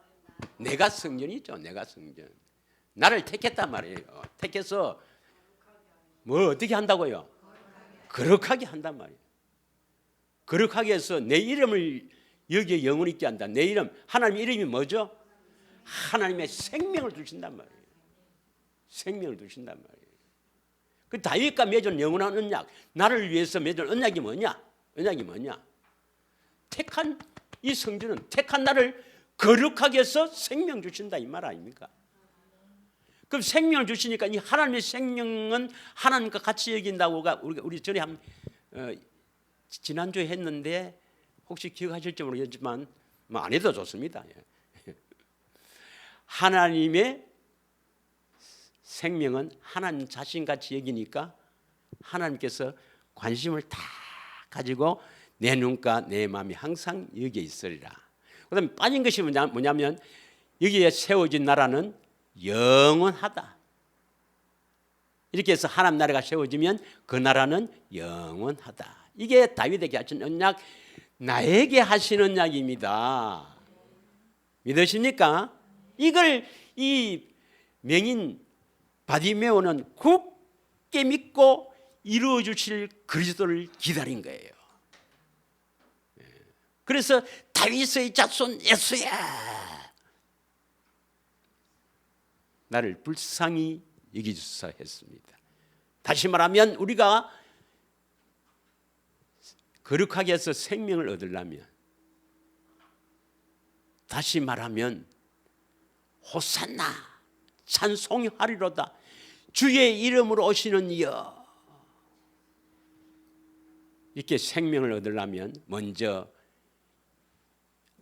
내가 성전이죠. 내가 성전. 나를 택했단 말이에요. 택해서 뭐 어떻게 한다고요? 거룩하게 한단 말이에요. 거룩하게 해서 내 이름을 여기에 영원 있게 한다. 내 이름, 하나님 이름이 뭐죠? 하나님의 생명을 주신단 말이에요. 생명을 주신단 말이에요. 그 다윗과 맺은 영원한 언약, 나를 위해서 맺은 언약이 뭐냐? 언약이 뭐냐? 택한 이 성전은 택한 나를 거룩하게 해서 생명 주신다 이 말 아닙니까? 그럼 생명을 주시니까 이 하나님의 생명은 하나님과 같이 여긴다고가 우리 전에 지난주에 했는데 혹시 기억하실지 모르겠지만 뭐 안 해도 좋습니다. 하나님의 생명은 하나님 자신같이 여기니까 하나님께서 관심을 다 가지고 내 눈과 내 마음이 항상 여기에 있으리라. 그다음에 빠진 것이 뭐냐면 여기에 세워진 나라는 영원하다. 이렇게 해서 하나님 나라가 세워지면 그 나라는 영원하다. 이게 다윗에게 하신 언약, 나에게 하신 언약입니다. 믿으십니까? 이걸 이 맹인 바디메오는 굳게 믿고 이루어 주실 그리스도를 기다린 거예요. 그래서 다윗의 자손 예수야, 나를 불쌍히 여기주사 했습니다. 다시 말하면 우리가 거룩하게 해서 생명을 얻으려면, 다시 말하면 호산나 찬송하리로다 주의 이름으로 오시는 이여, 이렇게 생명을 얻으려면 먼저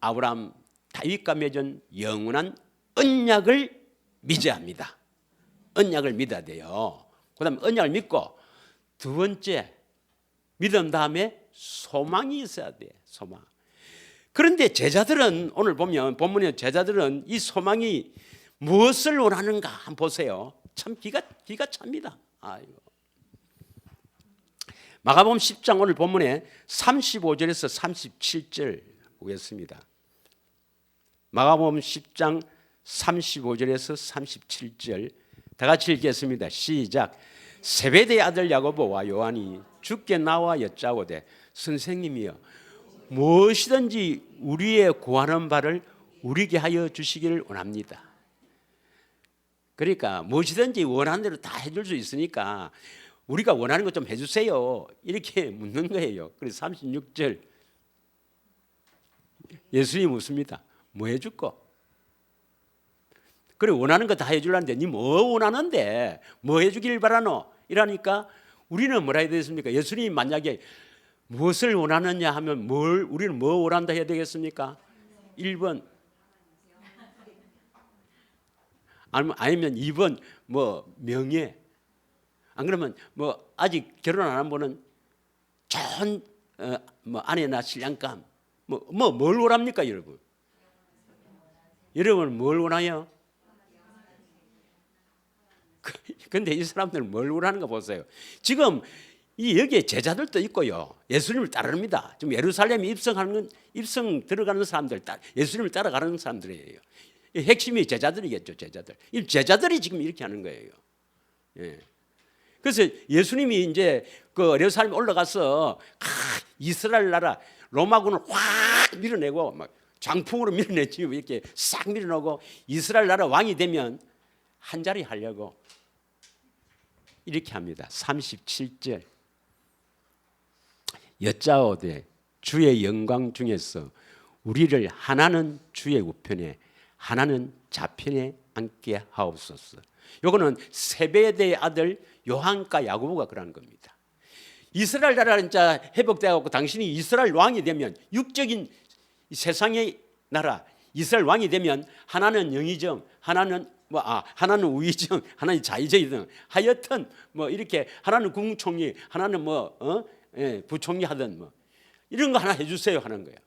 아브라함 다윗과 맺은 영원한 언약을 믿어야 합니다. 언약을 믿어야 돼요. 그 다음에 언약을 믿고 두 번째 믿음 다음에 소망이 있어야 돼. 소망. 그런데 제자들은 오늘 보면 본문에 제자들은 이 소망이 무엇을 원하는가 한번 보세요. 참 기가 찹니다. 아이고. 마가복음 10장 오늘 본문에 35절에서 37절 보겠습니다. 마가복음 10장 35절에서 37절 다 같이 읽겠습니다. 시작. 세베대의 아들 야고보와 요한이 주께 나와 여짜오되 선생님이여 무엇이든지 우리의 구하는 바를 우리에게 하여 주시기를 원합니다. 그러니까 무엇이든지 원하는 대로 다 해줄 수 있으니까 우리가 원하는 것 좀 해주세요. 이렇게 묻는 거예요. 그래서 36절 예수님이 묻습니다. 뭐 해줄 거? 그래 원하는 거 다 해주려는데 니 뭐 원하는데 뭐 해주길 바라노? 이러니까 우리는 뭐라 해야 되겠습니까? 예수님이 만약에 무엇을 원하느냐 하면 우리는 뭐 원한다 해야 되겠습니까? 1번 아니면 2번 뭐 명예, 안 그러면 뭐 아직 결혼 안 한 분은 좋은 뭐 아내나 신랑감 뭘 원합니까 여러분? 여러분 뭘 원해요? 근데 이 사람들은 뭘 원하는 거 보세요. 지금 여기에 제자들도 있고요. 예수님을 따릅니다. 지금 예루살렘에 입성 들어가는 사람들, 예수님을 따라가는 사람들이에요. 핵심이 제자들이겠죠. 제자들이 지금 이렇게 하는 거예요. 예. 그래서 예수님이 이제 그 예루살렘에 올라가서 이스라엘 나라 로마군을 확 밀어내고 막 장풍으로 밀어내지 이렇게 싹 밀어내고 이스라엘 나라 왕이 되면 한 자리 하려고 이렇게 합니다. 37절 여짜오되 주의 영광 중에서 우리를 하나는 주의 우편에 하나는 좌편에 앉게 하옵소서. 요거는 세베대의 아들 요한과 야고보가 그러는 겁니다. 이스라엘 나라는 자 회복되어 갖고 당신이 이스라엘 왕이 되면 육적인 세상의 나라 이스라엘 왕이 되면 하나는 영의정, 하나는 하나는 우의정, 하나는 자의정 하여튼 뭐 이렇게 하나는 국무총리, 하나는 부총리 하든 뭐 이런 거 하나 해주세요 하는 거예요.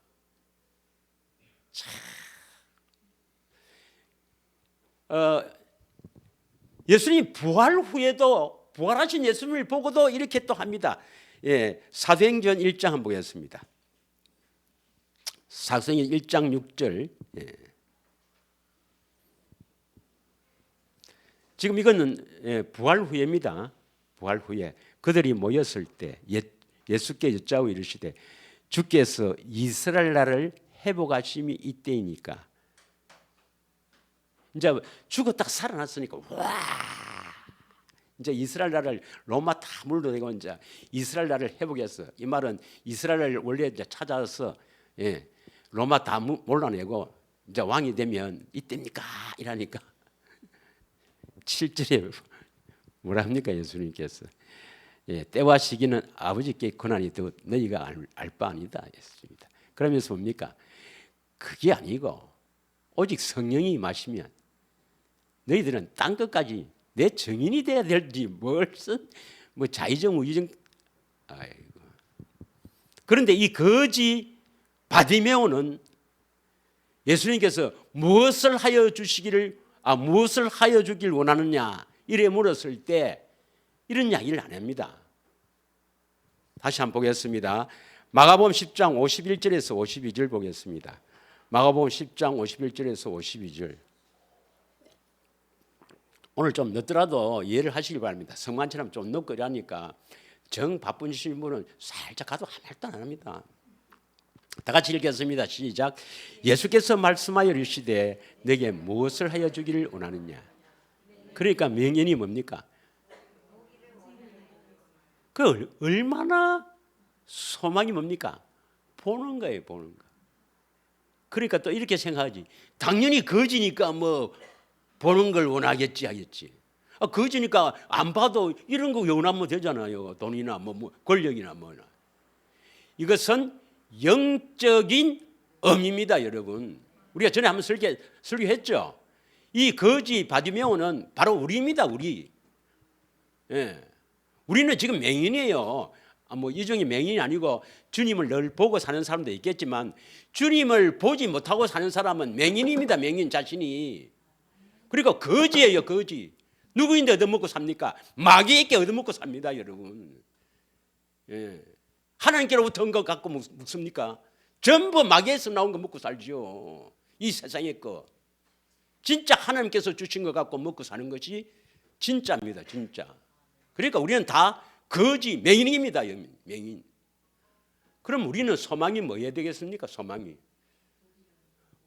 예수님 부활 후에도 부활하신 예수님을 보고도 이렇게 또 합니다. 예, 사도행전 1장 한번 보겠습니다. 사도행전 1장 6절. 지금 이거는 부활 후에입니다. 부활 후에 그들이 모였을 때 예수께 여짜고 이르시되 주께서 이스라엘 나라를 회복하심이 이때이니까. 이제 죽어 딱 살아났으니까 와, 이제 이스라엘 나라를 로마 다 물러내고 이제 이스라엘 나라를 회복했어. 이 말은 이스라엘을 원래 이제 찾아서 로마 다 몰라내고 이제 왕이 되면 이때입니까? 이라니까 7절에 뭐라 합니까? 예수님께서 때와 시기는 아버지께 권한이 더 너희가 알 바 아니다 했습니다. 그러면서 뭡니까? 그게 아니고 오직 성령이 임하시면 너희들은 땅 끝까지 내 증인이 돼야 될지 뭘슨 뭐 자의정 우의정. 아이고. 그런데 이 거지 바디메오는 예수님께서 무엇을 하여 주시기를 무엇을 하여 주길 원하느냐 이래 물었을 때 이런 이야기를 안 합니다. 다시 한번 보겠습니다. 마가복음 10장 51절에서 52절 보겠습니다. 마가복음 10장 51절에서 52절. 오늘 좀 늦더라도 이해를 하시기 바랍니다. 성만처럼 좀 늦고 이러니까 정 바쁘신 분은 살짝 가도 아무 말도 안 합니다. 다 같이 읽겠습니다. 시작. 예수께서 말씀하여 이르시되 내게 무엇을 하여 주기를 원하느냐. 그러니까 명령이 뭡니까? 그 얼마나 소망이 뭡니까? 보는 거예요, 보는 거. 그러니까 또 이렇게 생각하지. 당연히 거지니까 뭐 보는 걸 원하겠지 하겠지. 거지니까 안 봐도 이런 거 원하면 되잖아요. 돈이나 뭐 권력이나 뭐나. 이것은 영적인 의미입니다, 여러분. 우리가 전에 한번 설교했죠. 이 거지 바디메오는 바로 우리입니다, 우리. 우리는 지금 맹인이에요. 뭐 이종이 맹인이 아니고 주님을 늘 보고 사는 사람도 있겠지만 주님을 보지 못하고 사는 사람은 맹인입니다, 맹인 자신이. 그러니까 거지예요, 거지. 누구인데 얻어먹고 삽니까? 마귀에게 얻어먹고 삽니다, 여러분. 하나님께로부터 온 것 갖고 묵습니까? 전부 마귀에서 나온 거 먹고 살죠. 이 세상의 거. 진짜 하나님께서 주신 것 갖고 먹고 사는 것이 진짜입니다, 진짜. 그러니까 우리는 다 거지, 맹인입니다, 맹인. 그럼 우리는 소망이 뭐여야 되겠습니까? 소망이.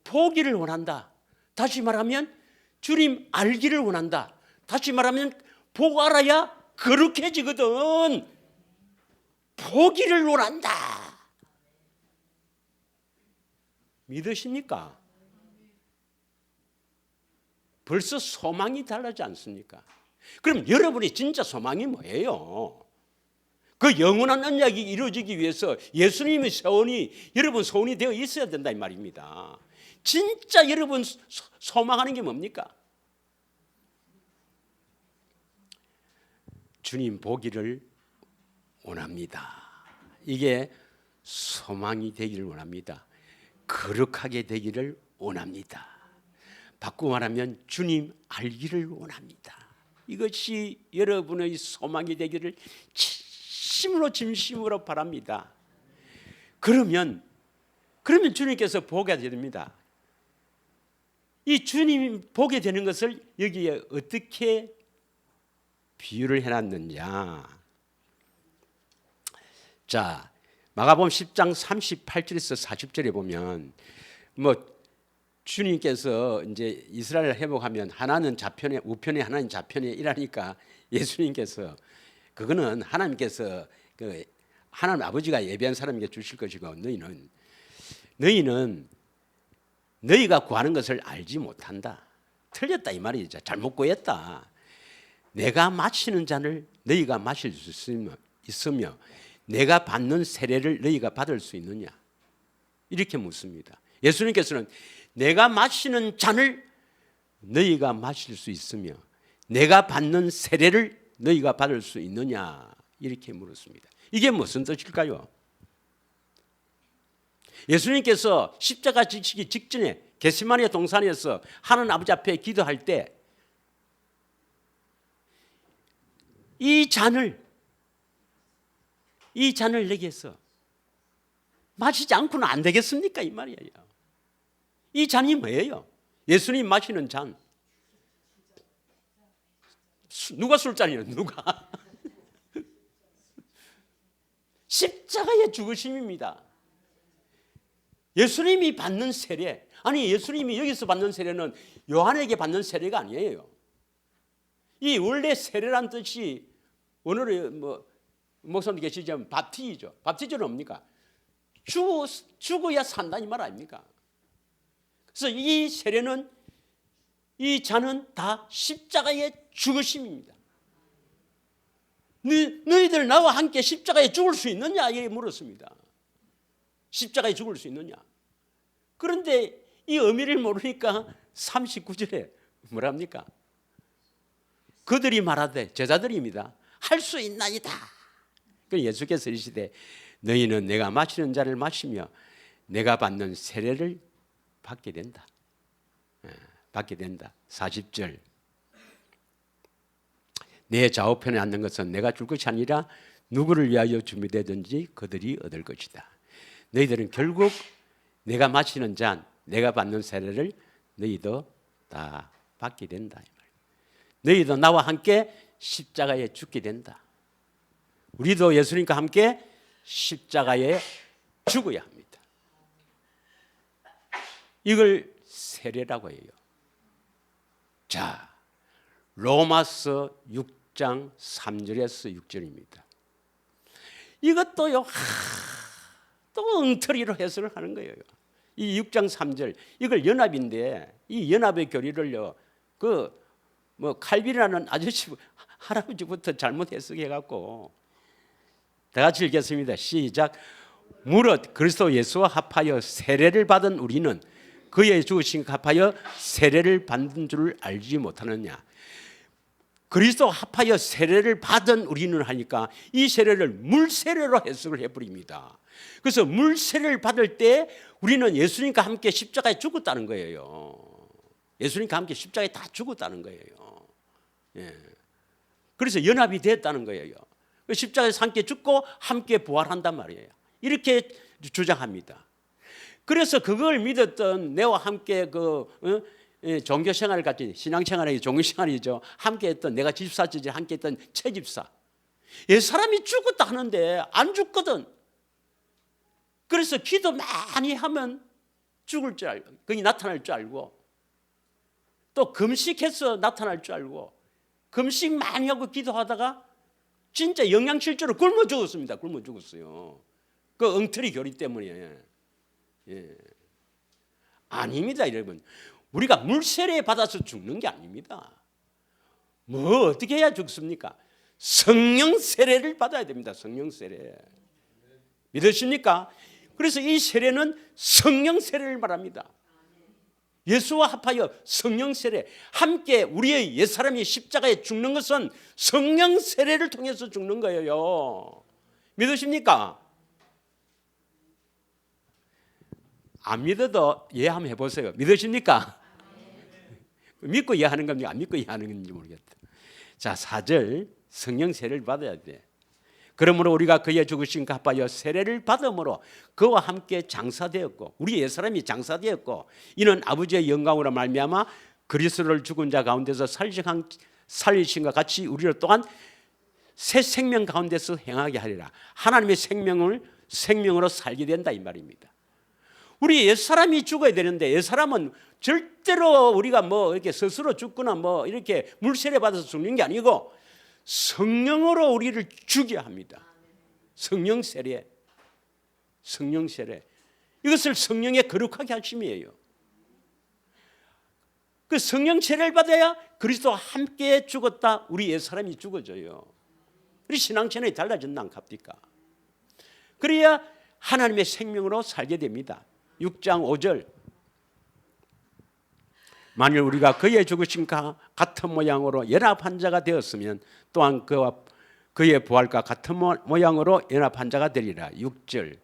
보기를 원한다. 다시 말하면 주님 알기를 원한다. 다시 말하면 보고 알아야 거룩해지거든. 보기를 원한다. 믿으십니까? 벌써 소망이 달라지 않습니까? 그럼 여러분이 진짜 소망이 뭐예요? 그 영원한 언약이 이루어지기 위해서 예수님의 소원이 여러분 소원이 되어 있어야 된다 이 말입니다. 진짜 여러분 소망하는 게 뭡니까? 주님 보기를 원합니다. 이게 소망이 되기를 원합니다. 거룩하게 되기를 원합니다. 바꾸고 말하면 주님 알기를 원합니다. 이것이 여러분의 소망이 되기를 진심으로 진심으로 바랍니다. 그러면 주님께서 보게 됩니다. 이 주님이 보게 되는 것을 여기에 어떻게 비유를 해놨느냐. 자, 마가복음 10장 38절에서 40절에 보면 뭐 주님께서 이제 이스라엘을 회복하면 하나는 좌편에 우편에 하나는 좌편에 이라니까 예수님께서 그거는 하나님께서 그 하나님 아버지가 예비한 사람에게 주실 것이고 너희는 너희가 구하는 것을 알지 못한다. 틀렸다 이 말이죠. 잘못 구했다. 내가 마시는 잔을 너희가 마실 수 있으며 내가 받는 세례를 너희가 받을 수 있느냐 이렇게 묻습니다. 예수님께서는 내가 마시는 잔을 너희가 마실 수 있으며 내가 받는 세례를 너희가 받을 수 있느냐 이렇게 물었습니다. 이게 무슨 뜻일까요? 예수님께서 십자가 지시기 직전에 겟세마네 동산에서 하나님 아버지 앞에 기도할 때 이 잔을 내게서 마시지 않고는 안 되겠습니까? 이 말이에요. 이 잔이 뭐예요? 예수님 마시는 잔. 누가 술잔이에요? 누가? 십자가의 죽으심입니다. 예수님이 받는 세례, 아니 예수님이 여기서 받는 세례는 요한에게 받는 세례가 아니에요. 이 원래 세례란 뜻이 오늘의 목사님 계시지만 밥티죠. 밥티즈는 뭡니까? 죽어야 산다 이 말 아닙니까? 그래서 이 세례는, 이 잔은 다 십자가의 죽으심입니다. 너희들 나와 함께 십자가에 죽을 수 있느냐? 이렇게 물었습니다. 십자가에 죽을 수 있느냐? 그런데 이 의미를 모르니까 39절에 뭐랍니까? 그들이 말하되, 제자들입니다. 할 수 있나이다. 그 예수께서 이르시되 너희는 내가 마시는 잔을 마시며 내가 받는 세례를 받게 된다. 받게 된다. 40절. 내 좌우편에 앉는 것은 내가 줄 것이 아니라 누구를 위하여 준비되든지 그들이 얻을 것이다. 너희들은 결국 내가 마시는 잔, 내가 받는 세례를 너희도 다 받게 된다. 너희도 나와 함께 십자가에 죽게 된다. 우리도 예수님과 함께 십자가에 죽어야 합니다. 이걸 세례라고 해요. 자, 로마서 6장 3절에서 6절입니다. 이것도요, 또 엉터리로 해석을 하는 거예요. 이 6장 3절, 이걸 연합인데 이 연합의 교리를요, 칼빈이라는 아저씨 할아버지부터 잘못 해석해갖고, 다 같이 읽겠습니다. 시작. 무릇 그리스도 예수와 합하여 세례를 받은 우리는 그의 죽으심과 합하여 세례를 받은 줄을 알지 못하느냐. 그리스도 합하여 세례를 받은 우리는 하니까 이 세례를 물세례로 해석을 해버립니다. 그래서 물세례를 받을 때 우리는 예수님과 함께 십자가에 죽었다는 거예요. 예수님과 함께 십자가에 다 죽었다는 거예요. 예. 그래서 연합이 됐다는 거예요. 십자가에서 함께 죽고 함께 부활한단 말이에요. 이렇게 주장합니다. 그래서 그걸 믿었던 내와 함께 종교생활을 같이, 신앙생활이 종교생활이죠. 함께 했던, 내가 집사지지 함께 했던 최집사, 옛사람이 죽었다 하는데 안 죽거든. 그래서 기도 많이 하면 죽을 줄 알고, 그게 나타날 줄 알고, 또 금식해서 나타날 줄 알고, 금식 많이 하고 기도하다가 진짜 영양실조로 굶어 죽었습니다. 굶어 죽었어요. 그 엉터리 교리 때문에. 예. 아닙니다, 여러분. 우리가 물세례 받아서 죽는 게 아닙니다. 뭐 어떻게 해야 죽습니까? 성령 세례를 받아야 됩니다. 성령 세례. 믿으십니까? 그래서 이 세례는 성령 세례를 말합니다. 예수와 합하여 성령 세례, 함께 우리의 옛사람이 십자가에 죽는 것은 성령 세례를 통해서 죽는 거예요. 믿으십니까? 안 믿어도 이해 한번 해보세요. 믿으십니까? 믿고 이해하는 겁니까? 안 믿고 이해하는 건지 모르겠다. 자, 4절, 성령 세례를 받아야 돼. 그러므로 우리가 그의 죽으심과 합하여 세례를 받음으로 그와 함께 장사되었고, 우리 옛사람이 장사되었고, 이는 아버지의 영광으로 말미암아 그리스도를 죽은 자 가운데서 살리신과 같이 우리를 또한 새 생명 가운데서 행하게 하리라. 하나님의 생명으로 살게 된다 이 말입니다. 우리 옛사람이 죽어야 되는데, 옛사람은 절대로 우리가 이렇게 스스로 죽거나 이렇게 물세례 받아서 죽는 게 아니고 성령으로 우리를 죽여야 합니다. 성령 세례. 성령 세례. 이것을 성령의 거룩하게 하심이에요. 그 성령 세례를 받아야 그리스도와 함께 죽었다, 우리 옛사람이 죽어져요. 우리 신앙생활이 달라졌나 안 갑니까? 그래야 하나님의 생명으로 살게 됩니다. 6장 5절. 만일 우리가 그의 죽으심과 같은 모양으로 연합한 자가 되었으면 또한 그의 부활과 같은 모양으로 연합한 자가 되리라. 6절.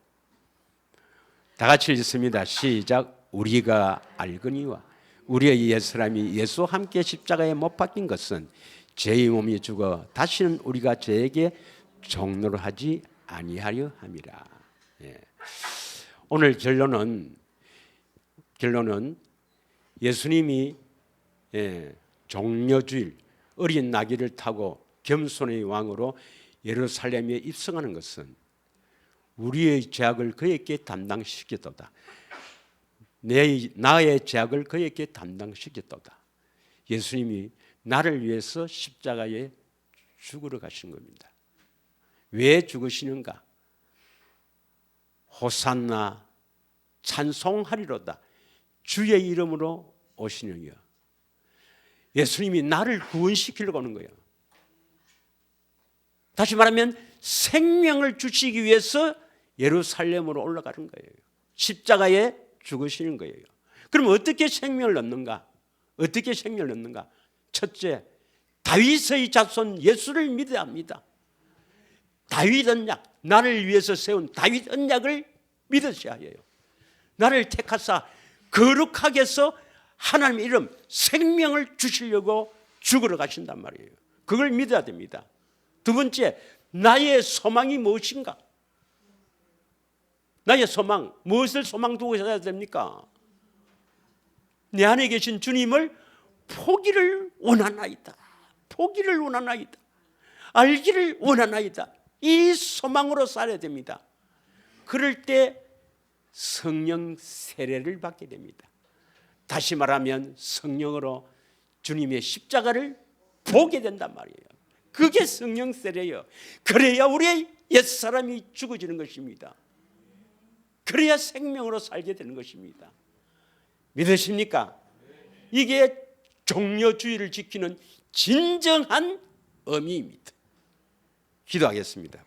다 같이 읽습니다. 시작. 우리가 알거니와 우리의 옛사람이 예수와 함께 십자가에 못 박힌 것은 죄의 몸이 죽어 다시는 우리가 죄에게 종노를 하지 아니하려 함이라. 예. 오늘 결론은 예수님이 종려주일 어린 나귀를 타고 겸손의 왕으로 예루살렘에 입성하는 것은 우리의 죄악을 그에게 담당시켰도다. 나의 죄악을 그에게 담당시켰도다. 예수님이 나를 위해서 십자가에 죽으러 가신 겁니다. 왜 죽으시는가? 호산나 찬송하리로다. 주의 이름으로 오시느니라. 예수님이 나를 구원시키려고 하는 거예요. 다시 말하면 생명을 주시기 위해서 예루살렘으로 올라가는 거예요. 십자가에 죽으시는 거예요. 그럼 어떻게 생명을 얻는가? 어떻게 생명을 얻는가? 첫째, 다윗의 자손 예수를 믿어야 합니다. 다윗 언약, 나를 위해서 세운 다윗 언약을 믿으셔야 해요. 나를 택하사 거룩하게 해서 하나님의 이름 생명을 주시려고 죽으러 가신단 말이에요. 그걸 믿어야 됩니다. 두 번째, 나의 소망이 무엇인가? 나의 소망, 무엇을 소망 두고 살아야 됩니까? 내 안에 계신 주님을 포기를 원하나이다. 포기를 원하나이다. 알기를 원하나이다. 이 소망으로 살아야 됩니다. 그럴 때 성령 세례를 받게 됩니다. 다시 말하면 성령으로 주님의 십자가를 보게 된단 말이에요. 그게 성령 세례예요. 그래야 우리의 옛사람이 죽어지는 것입니다. 그래야 생명으로 살게 되는 것입니다. 믿으십니까? 이게 종려주의를 지키는 진정한 의미입니다. 기도하겠습니다.